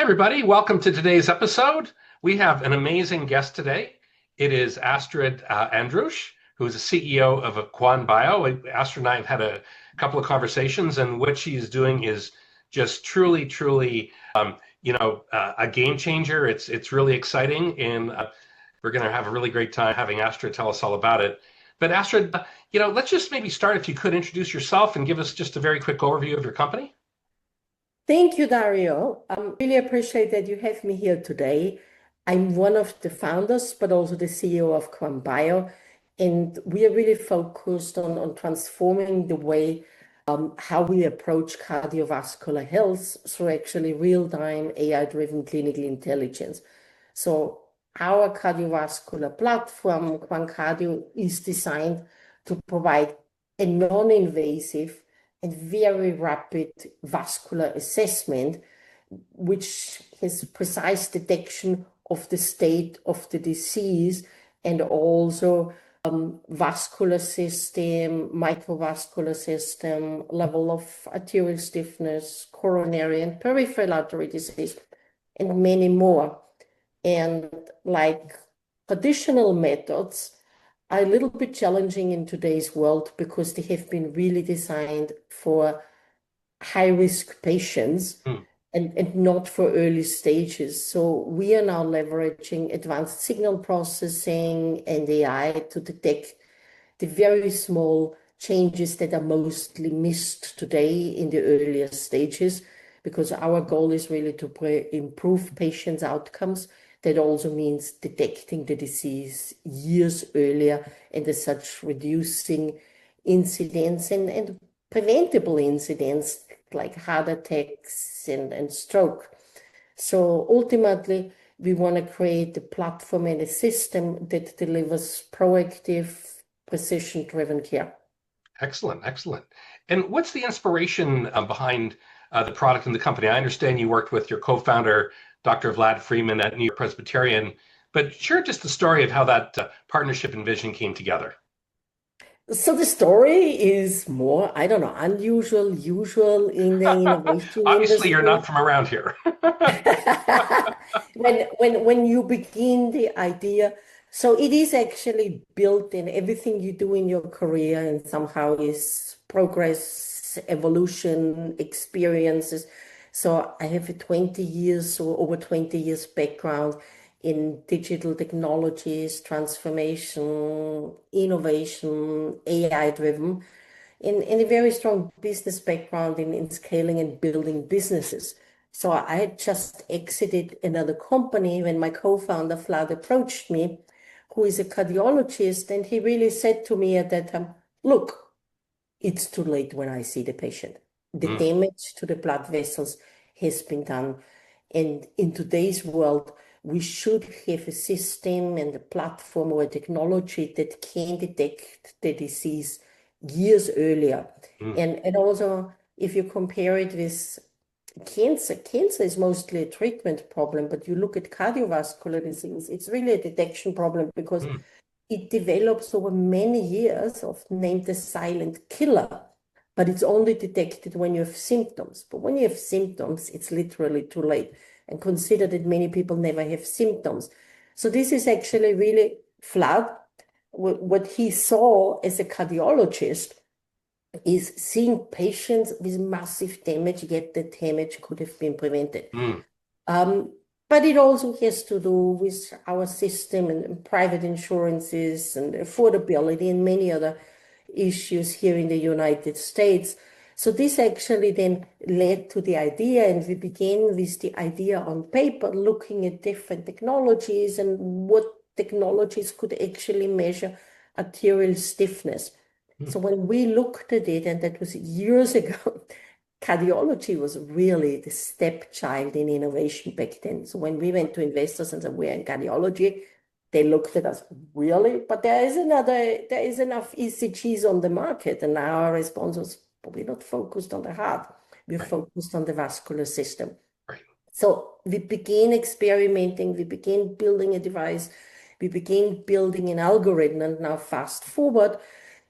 everybody. Welcome to today's episode. We have an amazing guest today. It is Astrid Andros, who is the CEO of Quan Bio. Astrid and I have had a couple of conversations, and what she's doing is just truly, a game changer. It's really exciting, and we're going to have a really great time having Astrid tell us all about it. But Astrid, let's just maybe start, if you could, introduce yourself and give us just a very quick overview of your company. Thank you, Dario. I really appreciate that you have me here today. I'm one of the founders, but also the CEO of Quan Bio, and we are really focused on transforming the way how we approach cardiovascular health through actually real-time AI-driven clinical intelligence. So our cardiovascular platform, Quan Cardio, is designed to provide a non-invasive and very rapid vascular assessment, which has precise detection of the state of the disease and also vascular system, microvascular system, level of arterial stiffness, coronary and peripheral artery disease, and many more. And like traditional methods are a little bit challenging in today's world because they have been really designed for high-risk patients and not for early stages. So we are now leveraging advanced signal processing and AI to detect the very small changes that are mostly missed today in the earlier stages, because our goal is really to improve patients' outcomes. That also means detecting the disease years earlier and as such reducing incidents and preventable incidents like heart attacks and stroke. So ultimately, we want to create a platform and a system that delivers proactive, precision-driven care. Excellent. And what's the inspiration behind the product and the company? I understand you worked with your co-founder, Dr. Vlad Freeman at New York Presbyterian, but share just the story of how that partnership and vision came together. So the story is more, unusual, usual in the innovation Obviously, industry. you're not from around here. When you begin the idea, so it is actually built in everything you do in your career and somehow is progress, evolution, experiences. So I have a 20 years or over 20 years background in digital technologies, transformation, innovation, AI-driven, and a very strong business background in scaling and building businesses. So I had just exited another company when my co-founder Vlad approached me, who is a cardiologist, and he really said to me at that time, look, it's too late when I see the patient. The damage to the blood vessels has been done. And in today's world, we should have a system and a platform or a technology that can detect the disease years earlier. And also, if you compare it with cancer is mostly a treatment problem, but you look at cardiovascular disease, it's really a detection problem because it develops over many years, often named the silent killer, but it's only detected when you have symptoms. But when you have symptoms, it's literally too late. And consider that many people never have symptoms. So this is actually really Vlad. What he saw as a cardiologist is seeing patients with massive damage, yet the damage could have been prevented. But it also has to do with our system and private insurances and affordability and many other issues here in the United States. So this actually then led to the idea, and we began with the idea on paper, looking at different technologies and what technologies could actually measure arterial stiffness. So when we looked at it, and that was years ago, cardiology was really the stepchild in innovation back then. So when we went to investors and said, we're in cardiology, they looked at us, really? But there is enough ECGs on the market. And now our response was, but we're not focused on the heart. We're focused on the vascular system. So we began experimenting, we began building a device, we began building an algorithm, and now fast forward,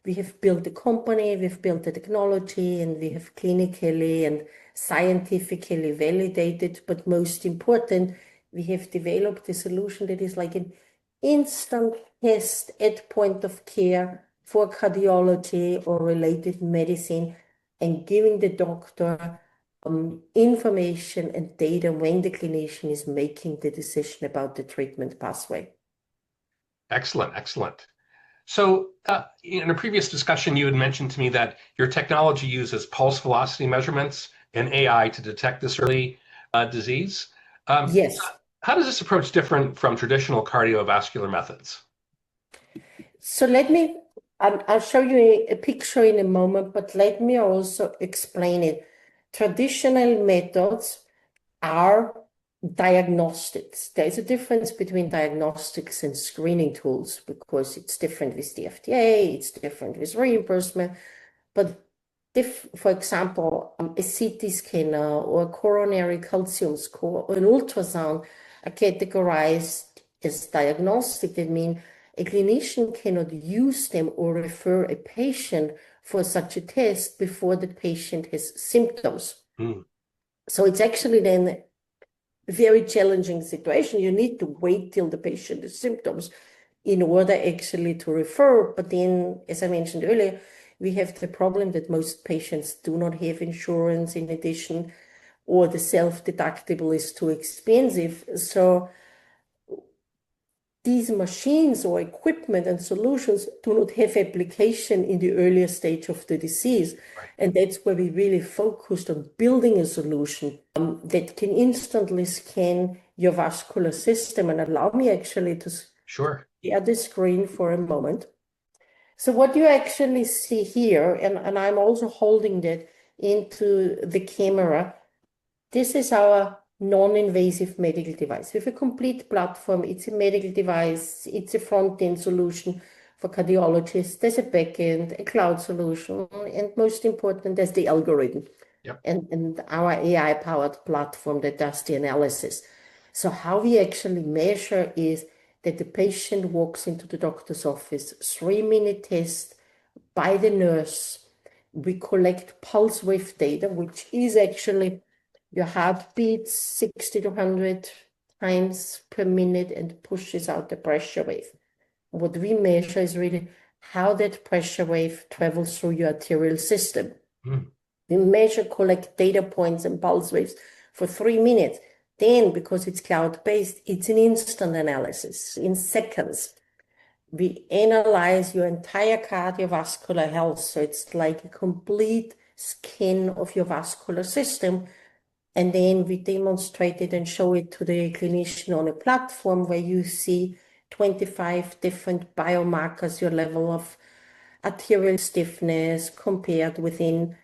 we have built a company, we've built the technology, and we have clinically and scientifically validated, but most important, we have developed a solution that is like an instant test at point of care for cardiology or related medicine, and giving the doctor information and data when the clinician is making the decision about the treatment pathway. Excellent, excellent. So, in a previous discussion, you had mentioned to me that your technology uses pulse velocity measurements and AI to detect this early disease. Yes. How does this approach different from traditional cardiovascular methods? So I'll show you a picture in a moment, but let me also explain it. Traditional methods are diagnostics. There's a difference between diagnostics and screening tools because it's different with the FDA, it's different with reimbursement. But for example, a CT scanner or a coronary calcium score or an ultrasound are categorized as diagnostic. That means a clinician cannot use them or refer a patient for such a test before the patient has symptoms. So it's actually then a very challenging situation. You need to wait till the patient has symptoms in order actually to refer. But then, as I mentioned earlier, we have the problem that most patients do not have insurance in addition, or the self-deductible is too expensive. So these machines or equipment and solutions do not have application in the earlier stage of the disease. Right. And that's where we really focused on building a solution that can instantly scan your vascular system. And allow me actually to share the screen for a moment. So what you actually see here, and I'm also holding that into the camera, this is our non-invasive medical device. We have a complete platform. It's a medical device. It's a front-end solution for cardiologists. There's a back-end, a cloud solution, and most important, there's the algorithm. Yep. And our AI-powered platform that does the analysis. So how we actually measure is that the patient walks into the doctor's office, 3-minute test by the nurse. We collect pulse wave data, which is actually your heart beats 60 to 100 times per minute and pushes out the pressure wave. What we measure is really how that pressure wave travels through your arterial system. We measure, collect data points and pulse waves for 3 minutes. Then, because it's cloud-based, it's an instant analysis in seconds. We analyze your entire cardiovascular health. So it's like a complete scan of your vascular system. And then we demonstrate it and show it to the clinician on a platform where you see 25 different biomarkers, your level of arterial stiffness compared within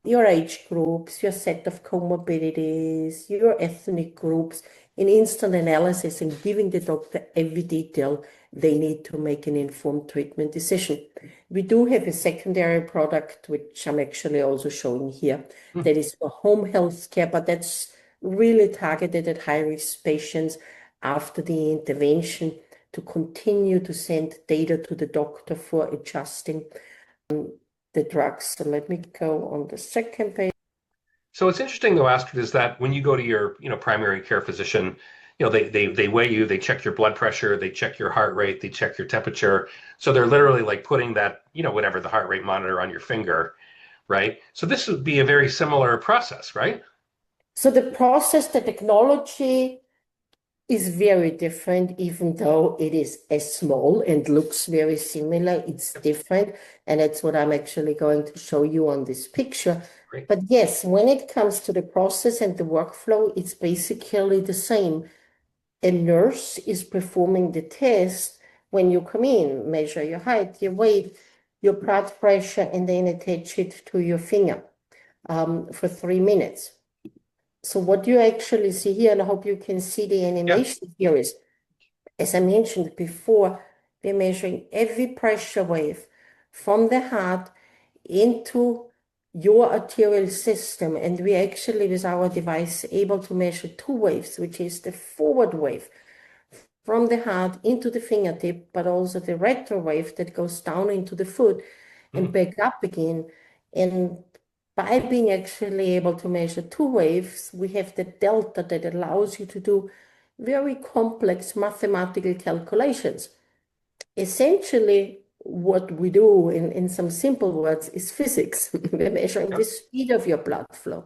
your age groups, your set of comorbidities, your ethnic groups, in instant analysis and giving the doctor every detail they need to make an informed treatment decision. We do have a secondary product, which I'm actually also showing here, that is for home health care, but that's really targeted at high-risk patients after the intervention to continue to send data to the doctor for adjusting the drugs. So let me go on the second page. So what's interesting though, Astrid, is that when you go to your, primary care physician, they weigh you, they check your blood pressure, they check your heart rate, they check your temperature. So they're literally like putting that, whatever the heart rate monitor on your finger, right? So this would be a very similar process, right? So the process, the technology is very different, even though it is as small and looks very similar. It's different. And that's what I'm actually going to show you on this picture. Great. But yes, when it comes to the process and the workflow, it's basically the same. A nurse is performing the test when you come in, measure your height, your weight, your blood pressure, and then attach it to your finger for 3 minutes. So what you actually see here, and I hope you can see the animation here, is, as I mentioned before, we're measuring every pressure wave from the heart into your arterial system. And we actually, with our device, able to measure 2 waves, which is the forward wave from the heart into the fingertip, but also the retro wave that goes down into the foot and back up again. And by being actually able to measure two waves, we have the delta that allows you to do very complex mathematical calculations. Essentially, what we do in some simple words is physics. We're measuring the Yep. speed of your blood flow.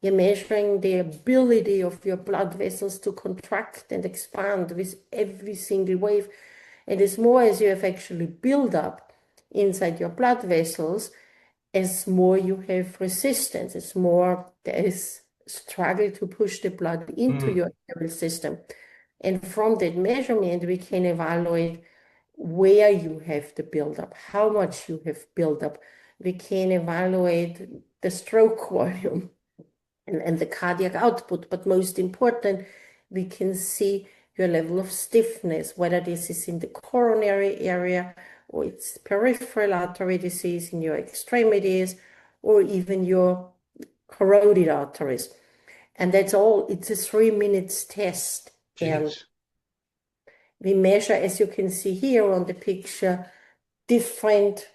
You're measuring the ability of your blood vessels to contract and expand with every single wave. And as more as you have actually built up inside your blood vessels, as more you have resistance, as more there is struggle to push the blood into Mm, your nervous system. And from that measurement, we can evaluate where you have the buildup, how much you have built up. We can evaluate the stroke volume and the cardiac output. But most important, we can see your level of stiffness, whether this is in the coronary area or it's peripheral artery disease in your extremities or even your carotid arteries. And that's all. It's a 3 minutes test. And geez. we measure, as you can see here on the picture, different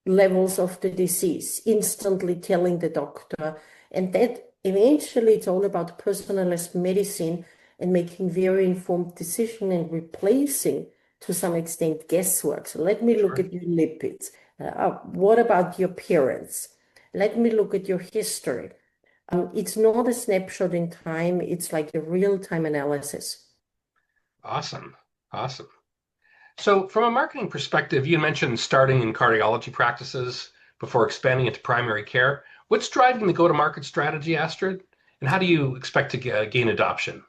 levels of the disease, instantly telling the doctor. And that eventually it's all about personalized medicine and making very informed decision and replacing to some extent guesswork. So let me look Sure. at your lipids. What about your parents? Let me look at your history. It's not a snapshot in time, it's like a real-time analysis. Awesome. Awesome. So, from a marketing perspective, you mentioned starting in cardiology practices before expanding into primary care. What's driving the go-to-market strategy, Astrid? And how do you expect to gain adoption?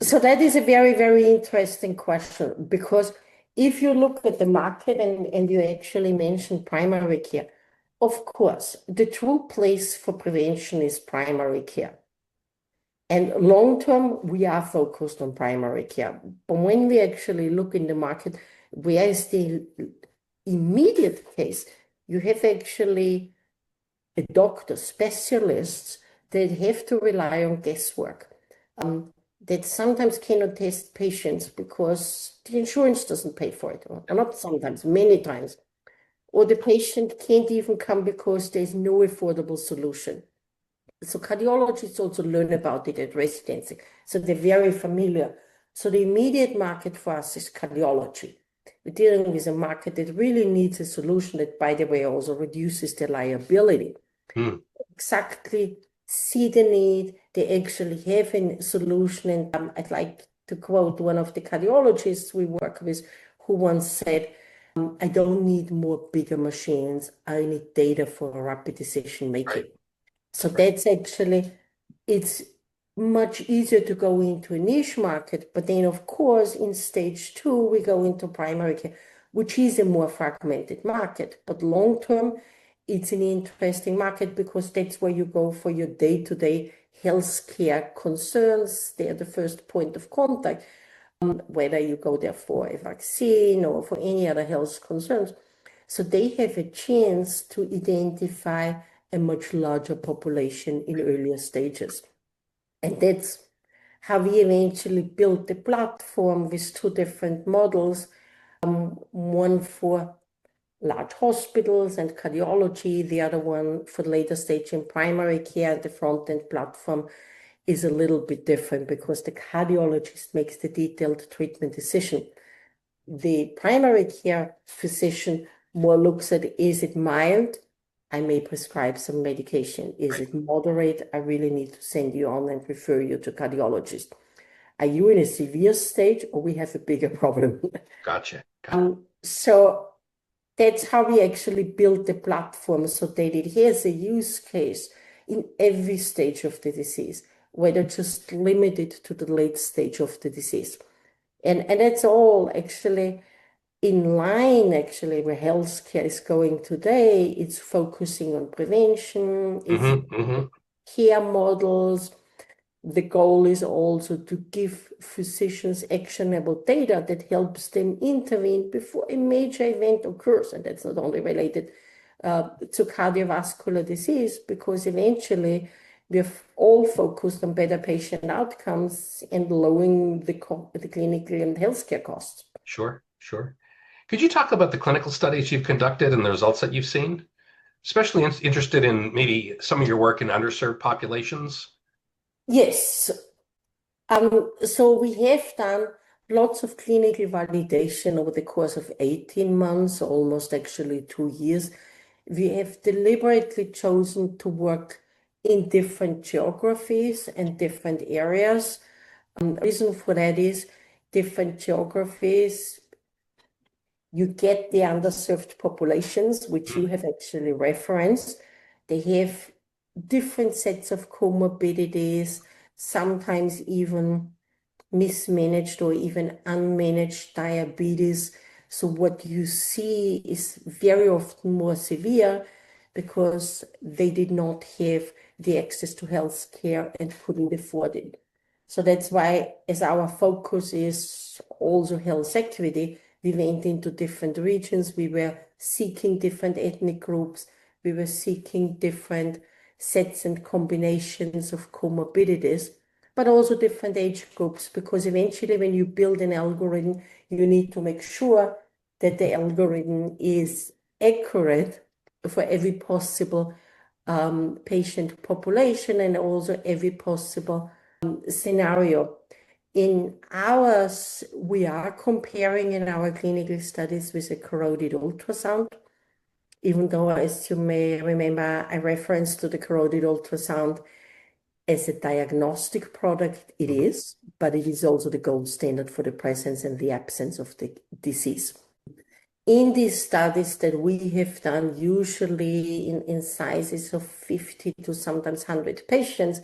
So that is a very, very interesting question because if you look at the market and you actually mentioned primary care, of course, the true place for prevention is primary care. And long term, we are focused on primary care. But when we actually look in the market, where is the immediate case? You have actually a doctor, specialists that have to rely on guesswork, that sometimes cannot test patients because the insurance doesn't pay for it, or not sometimes, many times, or the patient can't even come because there's no affordable solution. So cardiologists also learn about it at residency. So they're very familiar. So the immediate market for us is cardiology. We're dealing with a market that really needs a solution that, by the way, also reduces the liability. Hmm. Exactly see the need. They actually have a solution. And I'd like to quote one of the cardiologists we work with who once said, I don't need more bigger machines. I need data for rapid decision Right. making. So Right. that's actually, it's much easier to go into a niche market, but then of course in stage two, we go into primary care, which is a more fragmented market. But long term, it's an interesting market because that's where you go for your day-to-day healthcare concerns. They're the first point of contact, whether you go there for a vaccine or for any other health concerns. So they have a chance to identify a much larger population in earlier stages. And that's how we eventually built the platform with two different models, one for large hospitals and cardiology, the other one for later stage in primary care. The front-end platform is a little bit different because the cardiologist makes the detailed treatment decision. The primary care physician more looks at, is it mild? I may prescribe some medication. Is Right. it moderate? I really need to send you on and refer you to cardiologist. Are you in a severe stage or we have a bigger problem? Gotcha. Gotcha. So that's how we actually built the platform so that it has a use case in every stage of the disease, whether just limited to the late stage of the disease. And that's all actually in line actually where healthcare is going today. It's focusing on prevention, it's Hmm. Hmm. care models. The goal is also to give physicians actionable data that helps them intervene before a major event occurs. And that's not only related to cardiovascular disease, because eventually we're all focused on better patient outcomes and lowering the clinical and healthcare costs. Sure. Sure. Could you talk about the clinical studies you've conducted and the results that you've seen? especially interested in maybe some of your work in underserved populations. Yes. So we have done lots of clinical validation over the course of 18 months, almost actually 2 years. We have deliberately chosen to work in different geographies and different areas. The reason for that is different geographies, you get the underserved populations, which you have actually referenced. They have different sets of comorbidities, sometimes even mismanaged or even unmanaged diabetes. So what you see is very often more severe because they did not have the access to health care and couldn't afford it. So that's why, as our focus is also health equity, we went into different regions. We were seeking different ethnic groups. We were seeking different sets and combinations of comorbidities, but also different age groups, because eventually when you build an algorithm, you need to make sure that the algorithm is accurate for every possible patient population and also every possible scenario. In ours, we are comparing in our clinical studies with a carotid ultrasound, even though, as you may remember, I referenced to the carotid ultrasound as a diagnostic product. It is, but it is also the gold standard for the presence and the absence of the disease. In these studies that we have done, usually in sizes of 50 to sometimes 100 patients,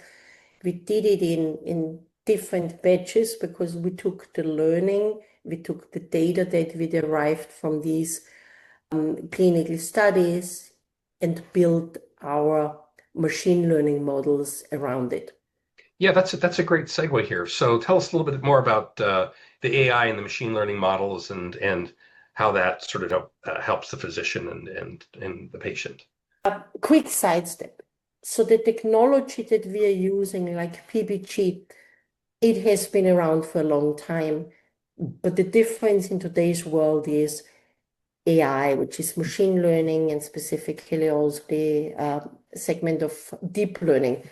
we did it in different batches because we took the learning, we took the data that we derived from these clinical studies and built our machine learning models around it. Yeah, that's a great segue here. So tell us a little bit more about the AI and the machine learning models and how that sort of helps the physician and the patient. Quick sidestep. So the technology that we are using, like PBG, it has been around for a long time. But the difference in today's world is AI, which is machine learning, and specifically also the segment of deep learning.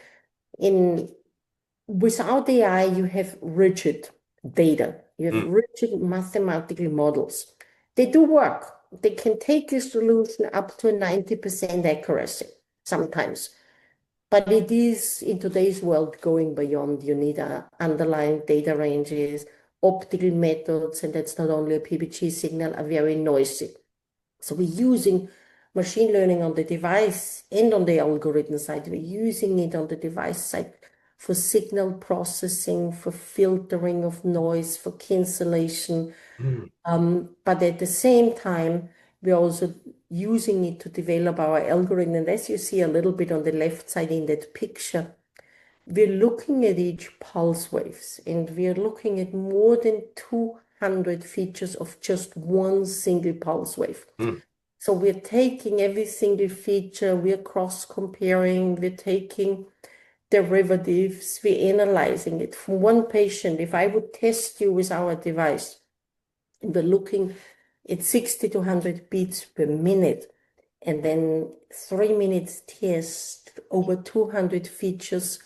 Without AI, you have rigid data. You have rigid mathematical models. They do work. They can take a solution up to 90% accuracy sometimes. But it is, in today's world, going beyond. You need underlying data ranges, optical methods, and that's not only a PBG signal, are very noisy. So we're using machine learning on the device and on the algorithm side. We're using it on the device side for signal processing, for filtering of noise, for cancellation. But at the same time, we're also using it to develop our algorithm. And as you see a little bit on the left side in that picture, we're looking at each pulse waves, and we're looking at more than 200 features of just one single pulse wave. So we're taking every single feature, we're cross-comparing, we're taking derivatives, we're analyzing it. From one patient, if I would test you with our device, we're looking at 60 to 100 beats per minute, and then 3 minutes test over 200 features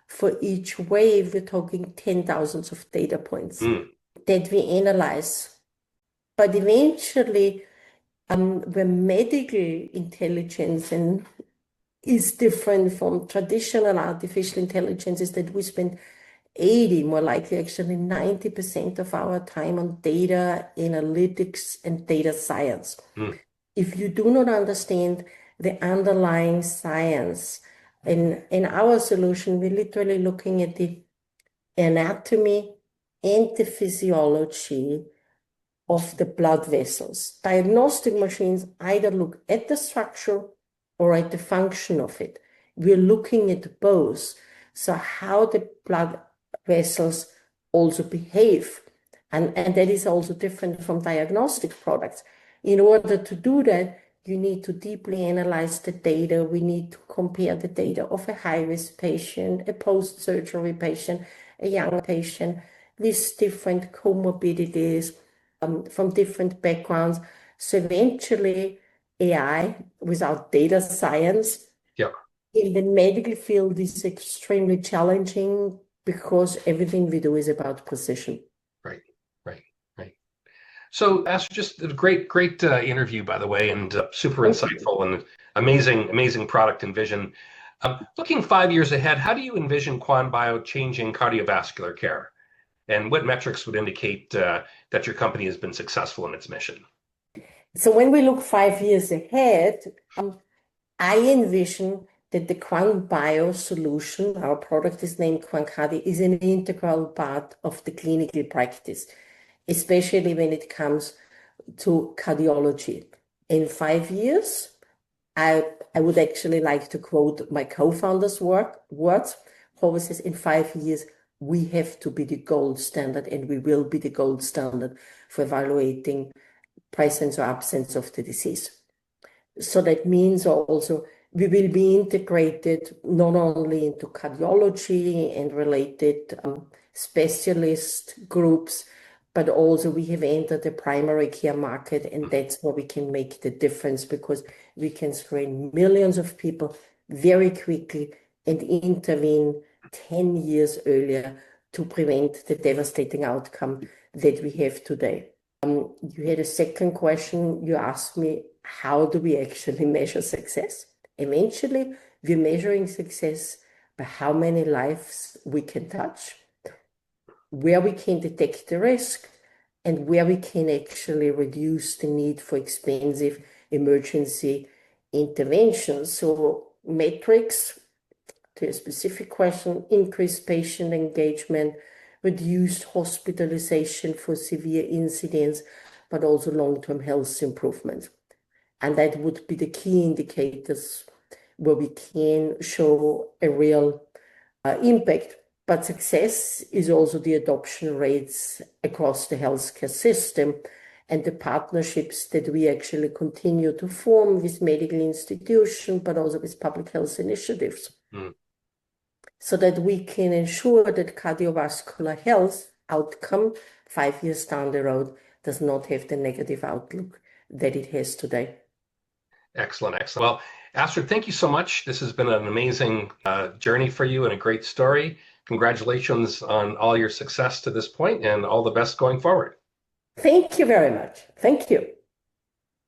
for each wave. We're talking 10,000 of data points that we analyze. But eventually, where medical intelligence and is different from traditional artificial intelligence is that we spend 80, more likely actually 90% of our time on data analytics and data science. If you do not understand the underlying science, in our solution, we're literally looking at the anatomy and the physiology of the blood vessels. Diagnostic machines either look at the structure or at the function of it. We're looking at both. So how the blood vessels also behave. And that is also different from diagnostic products. In order to do that, you need to deeply analyze the data. We need to compare the data of a high-risk patient, a post-surgery patient, a young patient with different comorbidities, from different backgrounds. So eventually, AI, without data science, Yeah. in the medical field is extremely challenging because everything we do is about precision. Right. Right. Right. So, Astrid, just a great interview, by the way, and super Thank you. insightful and amazing product and vision. Looking 5 years ahead, how do you envision Quan Bio changing cardiovascular care? And what metrics would indicate that your company has been successful in its mission? So when we look 5 years ahead, I envision that the Quan Bio solution, our product is named Quan Cardi, is an integral part of the clinical practice, especially when it comes to cardiology. In 5 years, I would actually like to quote my co-founder's words. Who always says, in 5 years, we have to be the gold standard, and we will be the gold standard for evaluating presence or absence of the disease. So that means also we will be integrated not only into cardiology and related specialist groups, but also we have entered the primary care market, and that's where we can make the difference because we can screen millions of people very quickly and intervene 10 years earlier to prevent the devastating outcome that we have today. You had a second question. You asked me, how do we actually measure success? Eventually, we're measuring success by how many lives we can touch, where we can detect the risk, and where we can actually reduce the need for expensive emergency interventions. So metrics, to a specific question, increased patient engagement, reduced hospitalization for severe incidents, but also long-term health improvement. And that would be the key indicators where we can show a real impact. But success is also the adoption rates across the healthcare system and the partnerships that we actually continue to form with medical institutions, but also with public health initiatives. So that we can ensure that cardiovascular health outcome 5 years down the road does not have the negative outlook that it has today. Excellent, excellent. Well, Astrid, thank you so much. This has been an amazing journey for you and a great story. Congratulations on all your success to this point and all the best going forward. Thank you very much. Thank you.